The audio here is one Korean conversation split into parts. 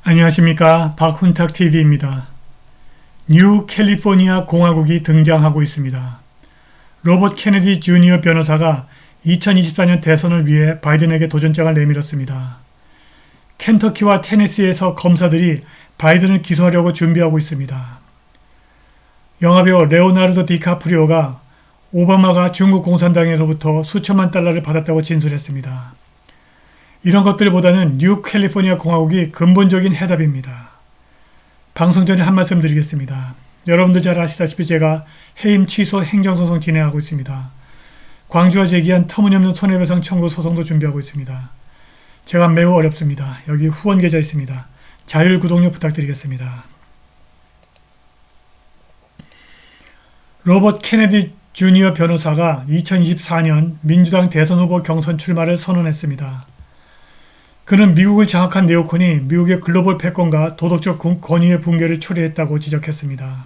안녕하십니까. 박훈탁TV입니다. 뉴 캘리포니아 공화국이 등장하고 있습니다. 로버트 케네디 주니어 변호사가 2024년 대선을 위해 바이든에게 도전장을 내밀었습니다. 켄터키와 테네시에서 검사들이 바이든을 기소하려고 준비하고 있습니다. 영화배우 레오나르도 디카프리오가 오바마가 중국 공산당에서부터 수천만 달러를 받았다고 진술했습니다. 이런 것들보다는 뉴 캘리포니아 공화국이 근본적인 해답입니다. 방송 전에 한 말씀 드리겠습니다. 여러분들 잘 아시다시피 제가 해임 취소 행정소송 진행하고 있습니다. 광주와 제기한 터무니없는 손해배상 청구 소송도 준비하고 있습니다. 제가 매우 어렵습니다. 여기 후원 계좌 있습니다. 자율 구독료 부탁드리겠습니다. 로버트 케네디 주니어 변호사가 2024년 민주당 대선 후보 경선 출마를 선언했습니다. 그는 미국을 장악한 네오콘이 미국의 글로벌 패권과 도덕적 권위의 붕괴를 초래했다고 지적했습니다.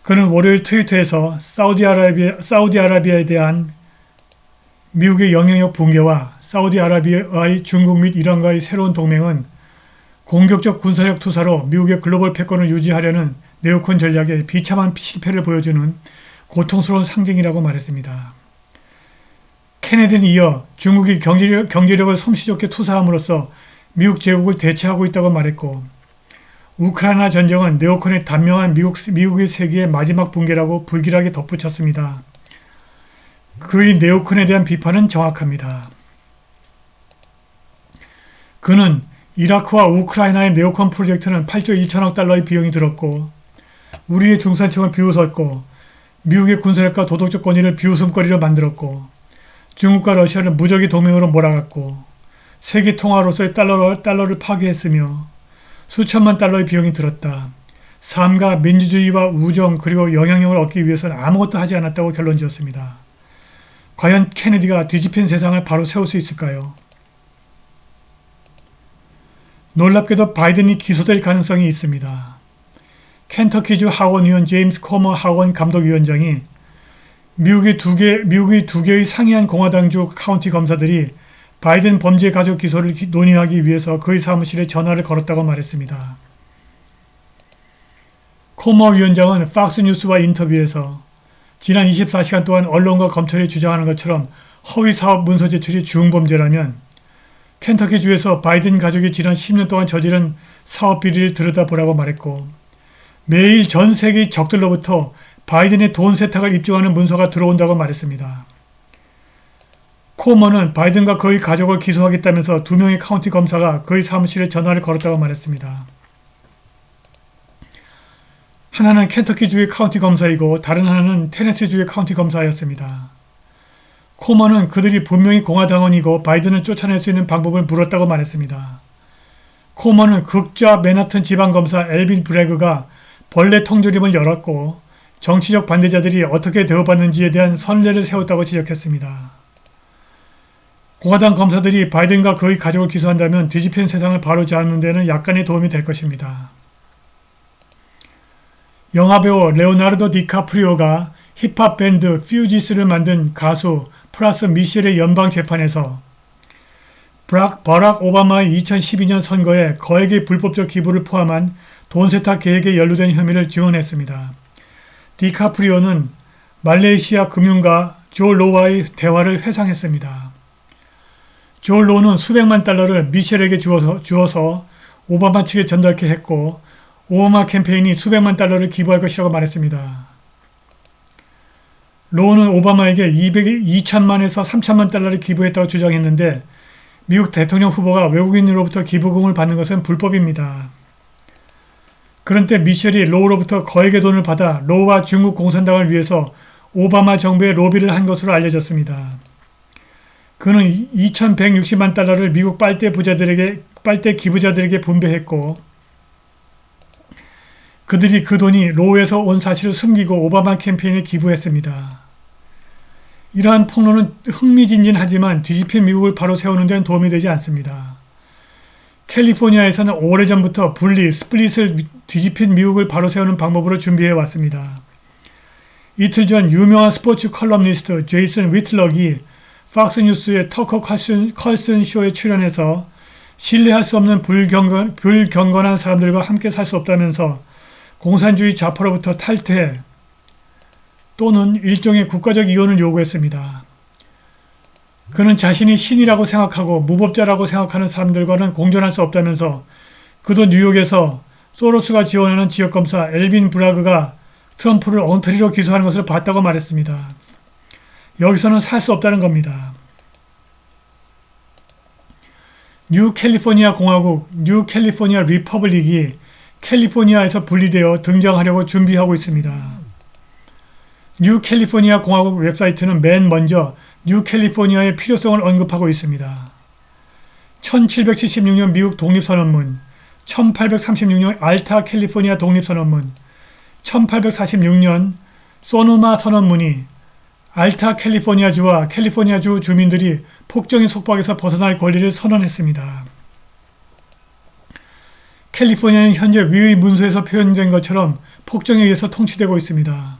그는 월요일 트위터에서 사우디아라비아에 대한 미국의 영향력 붕괴와 사우디아라비아의 중국 및 이란과의 새로운 동맹은 공격적 군사력 투사로 미국의 글로벌 패권을 유지하려는 네오콘 전략의 비참한 실패를 보여주는 고통스러운 상징이라고 말했습니다. 케네디는 이어 중국이 경제력을 솜씨좋게 투사함으로써 미국 제국을 대체하고 있다고 말했고, 우크라이나 전쟁은 네오콘의 단명한 미국의 세계의 마지막 붕괴라고 불길하게 덧붙였습니다. 그의 네오콘에 대한 비판은 정확합니다. 그는 이라크와 우크라이나의 네오콘 프로젝트는 8조 1천억 달러의 비용이 들었고, 우리의 중산층을 비웃었고, 미국의 군사력과 도덕적 권위를 비웃음거리로 만들었고, 중국과 러시아를 무적의 동맹으로 몰아갔고, 세계 통화로서의 달러를 파괴했으며 수천만 달러의 비용이 들었다. 삶과 민주주의와 우정 그리고 영향력을 얻기 위해서는 아무것도 하지 않았다고 결론지었습니다. 과연 케네디가 뒤집힌 세상을 바로 세울 수 있을까요? 놀랍게도 바이든이 기소될 가능성이 있습니다. 켄터키주 하원의원 제임스 코머 하원 감독위원장이 미국의 두 개의 상이한 공화당주 카운티 검사들이 바이든 범죄 가족 기소를 논의하기 위해서 그의 사무실에 전화를 걸었다고 말했습니다. 코머 위원장은 팍스뉴스와 인터뷰에서 지난 24시간 동안 언론과 검찰이 주장하는 것처럼 허위 사업 문서 제출이 중범죄라면 켄터키주에서 바이든 가족이 지난 10년 동안 저지른 사업 비리를 들여다보라고 말했고, 매일 전 세계의 적들로부터 바이든의 돈 세탁을 입증하는 문서가 들어온다고 말했습니다. 코머는 바이든과 그의 가족을 기소하겠다면서 2명의 카운티 검사가 그의 사무실에 전화를 걸었다고 말했습니다. 하나는 켄터키주의 카운티 검사이고 다른 하나는 테네시주의 카운티 검사였습니다. 코머는 그들이 분명히 공화당원이고 바이든을 쫓아낼 수 있는 방법을 물었다고 말했습니다. 코머는 극좌 맨하튼 지방검사 엘빈 브래그가 벌레 통조림을 열었고 정치적 반대자들이 어떻게 대우받는지에 대한 선례를 세웠다고 지적했습니다. 공화당 검사들이 바이든과 그의 가족을 기소한다면 뒤집힌 세상을 바로잡는 데는 약간의 도움이 될 것입니다. 영화배우 레오나르도 디카프리오가 힙합 밴드 퓨지스를 만든 가수 프라스 미셸의 연방재판에서 버락 오바마의 2012년 선거에 거액의 불법적 기부를 포함한 돈 세탁 계획에 연루된 혐의를 증언했습니다. 디카프리오는 말레이시아 금융가 조 로와의 대화를 회상했습니다. 조 로는 수백만 달러를 미셸에게 주어서 오바마 측에 전달케 했고, 오바마 캠페인이 수백만 달러를 기부할 것이라고 말했습니다. 로는 오바마에게 2천만에서 3천만 달러를 기부했다고 주장했는데, 미국 대통령 후보가 외국인으로부터 기부금을 받는 것은 불법입니다. 그런데 미셸이 로우로부터 거액의 돈을 받아 로우와 중국 공산당을 위해서 오바마 정부에 로비를 한 것으로 알려졌습니다. 그는 2,160만 달러를 미국 빨대 기부자들에게 분배했고, 그들이 그 돈이 로우에서 온 사실을 숨기고 오바마 캠페인에 기부했습니다. 이러한 폭로는 흥미진진하지만 뒤집힌 미국을 바로 세우는 데는 도움이 되지 않습니다. 캘리포니아에서는 오래전부터 스플릿을 뒤집힌 미국을 바로 세우는 방법으로 준비해 왔습니다. 이틀 전 유명한 스포츠 컬럼니스트 제이슨 위틀럭이 팍스뉴스의 터커 컬슨 쇼에 출연해서 신뢰할 수 없는 불경건한 사람들과 함께 살 수 없다면서 공산주의 좌파로부터 탈퇴 또는 일종의 국가적 이혼을 요구했습니다. 그는 자신이 신이라고 생각하고 무법자라고 생각하는 사람들과는 공존할 수 없다면서 그도 뉴욕에서 소로스가 지원하는 지역검사 엘빈 브라그가 트럼프를 엉터리로 기소하는 것을 봤다고 말했습니다. 여기서는 살 수 없다는 겁니다. 뉴캘리포니아 공화국, 뉴캘리포니아 리퍼블릭이 캘리포니아에서 분리되어 등장하려고 준비하고 있습니다. 뉴캘리포니아 공화국 웹사이트는 맨 먼저 뉴캘리포니아의 필요성을 언급하고 있습니다. 1776년 미국 독립선언문, 1836년 알타 캘리포니아 독립선언문, 1846년 소노마 선언문이 알타 캘리포니아주와 캘리포니아주 주민들이 폭정의 속박에서 벗어날 권리를 선언했습니다. 캘리포니아는 현재 위의 문서에서 표현된 것처럼 폭정에 의해서 통치되고 있습니다.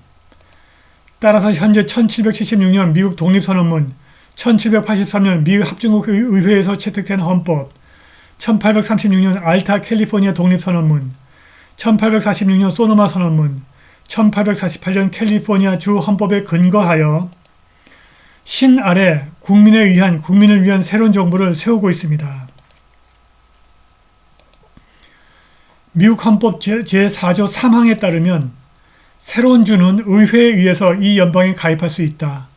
따라서 현재 1776년 미국 독립선언문, 1783년 미국 합중국 의회에서 채택된 헌법, 1836년 알타 캘리포니아 독립선언문, 1846년 소노마 선언문, 1848년 캘리포니아 주 헌법에 근거하여 신 아래 국민을 위한 새로운 정부를 세우고 있습니다. 미국 헌법 제4조 3항에 따르면 새로운 주는 의회에 의해서 이 연방에 가입할 수 있다.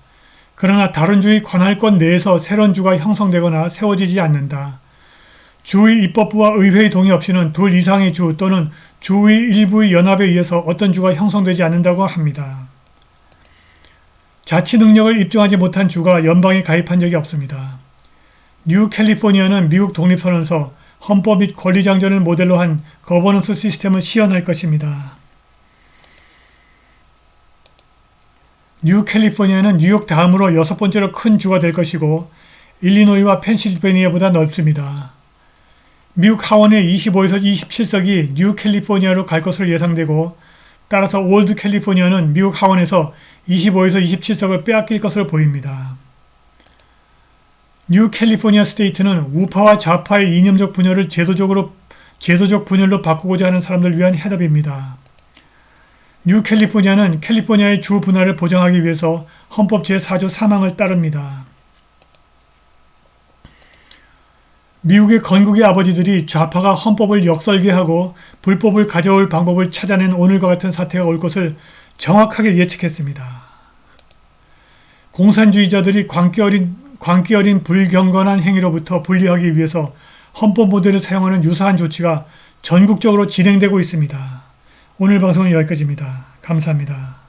그러나 다른 주의 관할권 내에서 새로운 주가 형성되거나 세워지지 않는다. 주의 입법부와 의회의 동의 없이는 둘 이상의 주 또는 주의 일부의 연합에 의해서 어떤 주가 형성되지 않는다고 합니다. 자치 능력을 입증하지 못한 주가 연방에 가입한 적이 없습니다. 뉴캘리포니아는 미국 독립선언서, 헌법 및 권리장전을 모델로 한 거버넌스 시스템을 시연할 것입니다. 뉴캘리포니아는 뉴욕 다음으로 6번째로 큰 주가 될 것이고 일리노이와 펜실베니아보다 넓습니다. 미국 하원의 25에서 27석이 뉴캘리포니아로 갈 것으로 예상되고 따라서 올드 캘리포니아는 미국 하원에서 25에서 27석을 빼앗길 것으로 보입니다. 뉴캘리포니아 스테이트는 우파와 좌파의 이념적 분열을 제도적 분열로 바꾸고자 하는 사람들을 위한 해답입니다. 뉴캘리포니아는 캘리포니아의 주 분할을 보장하기 위해서 헌법 제4조 3항을 따릅니다. 미국의 건국의 아버지들이 좌파가 헌법을 역설계하고 불법을 가져올 방법을 찾아낸 오늘과 같은 사태가 올 것을 정확하게 예측했습니다. 공산주의자들이 광기 어린 불경건한 행위로부터 분리하기 위해서 헌법 모델을 사용하는 유사한 조치가 전국적으로 진행되고 있습니다. 오늘 방송은 여기까지입니다. 감사합니다.